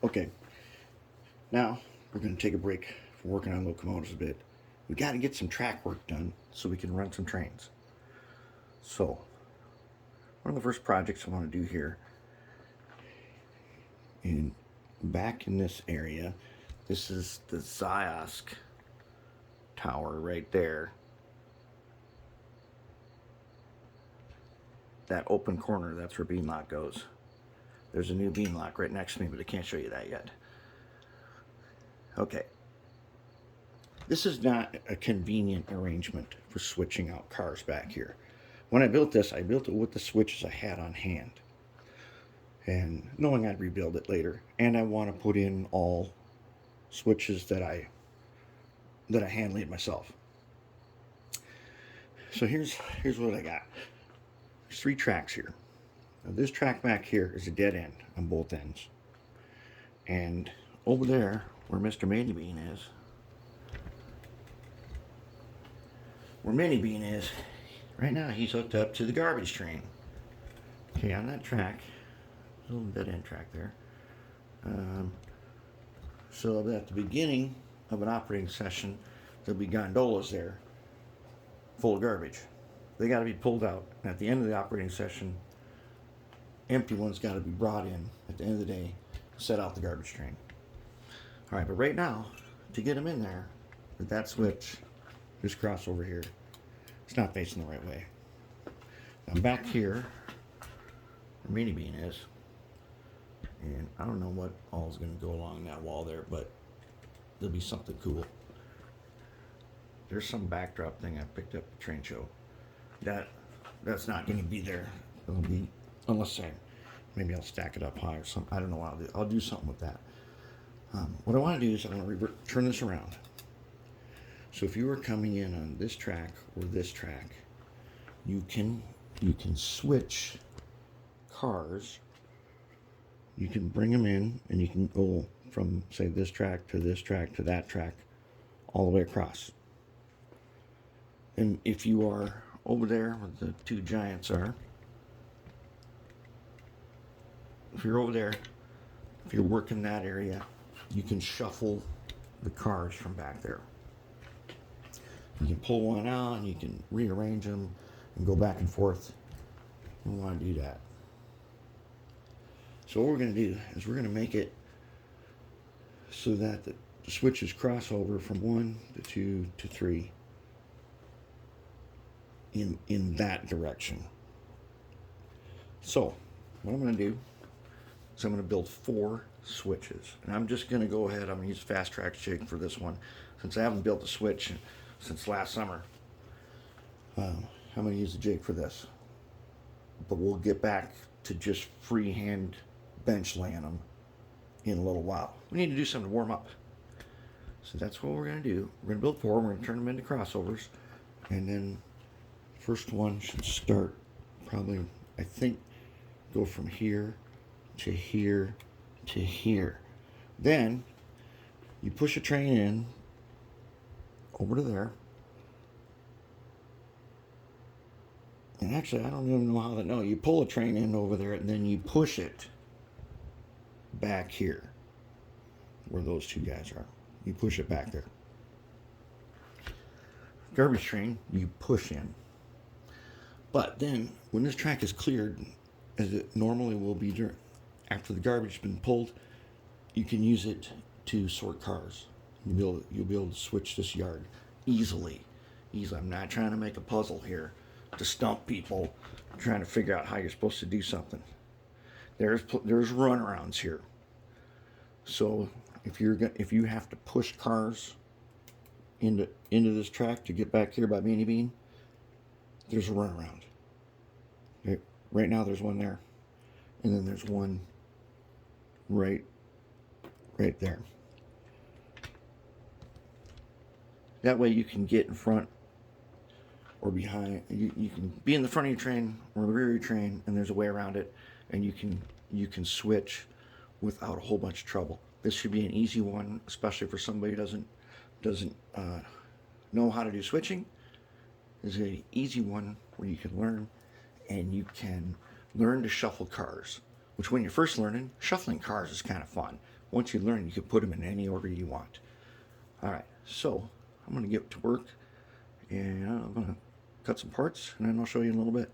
Okay, now we're going to take a break from working on locomotives a bit. We got to get some track work done so we can run some trains. So, one of the first projects I want to do here, in back in this area, this is the Ziosk tower right there. That open corner, that's where beam lock goes. There's a new beam lock right next to me, but I can't show you that yet. Okay. This is not a convenient arrangement for switching out cars back here. When I built this, I built it with the switches I had on hand. And knowing I'd rebuild it later. And I want to put in all switches that I hand laid myself. So here's what I got. There's 3 tracks here. Now this track back here is a dead end on both ends. And over there, where Mr. Minibean is, right now he's hooked up to the garbage train. Okay, on that track, a little dead end track there. So at the beginning of an operating session, there'll be gondolas there full of garbage. They got to be pulled out. And at the end of the operating session, empty ones got to be brought in at the end of the day, set out the garbage train. All right, but right now, to get them in there, that switch, this crossover here, it's not facing the right way. Now back here, where Minibean is, and I don't know what all is going to go along that wall there, but there'll be something cool. There's some backdrop thing I picked up at the train show. That's not going to be there. It'll be, unless maybe I'll stack it up high or something. I don't know what I'll do. I'll do something with that. What I want to do is I want to turn this around. So if you were coming in on this track or this track, you can switch cars. You can bring them in, and you can go from, say, this track to this track to that track, all the way across. And if you are over there where the 2 giants are, if you're over there, if you're working that area, you can shuffle the cars from back there. You can pull one out and you can rearrange them and go back and forth. We want to do that. So what we're going to do is we're going to make it so that the switches cross over from 1 to 2 to 3 in that direction. So what I'm going to do is I'm going to build 4 switches, and I'm just going to go ahead. I'm going to use Fast Track jig for this one since I haven't built a switch since last summer. I'm going to use the jig for this, but we'll get back to just freehand bench laying them in a little while. We need to do something to warm up. So that's what we're going to do. We're going to build 4. We're going to turn them into crossovers, and then first one should start probably, I think, go from here to here to here. Then you push a train in over to there. And actually, I don't even know how that. No, you pull a train in over there, and then you push it back here, where those 2 guys are. You push it back there. Garbage train, you push in. But then, when this track is cleared, as it normally will be after the garbage has been pulled, you can use it to sort cars. You'll be able to switch this yard easily. I'm not trying to make a puzzle here to stump people. I'm trying to figure out how you're supposed to do something. There's runarounds here. So if you have to push cars into this track to get back here by Minibean, there's a runaround. Okay. Right now there's one there, and then there's one right there. That way you can get in front or behind. You can be in the front of your train or the rear of your train, and there's a way around it, and you can switch without a whole bunch of trouble. This should be an easy one, especially for somebody who doesn't know how to do switching. This is an easy one where you can learn, and you can learn to shuffle cars which when you're first learning, shuffling cars is kind of fun. Once you learn, you can put them in any order you want. All right, so I'm going to get to work, and I'm going to cut some parts, and then I'll show you in a little bit.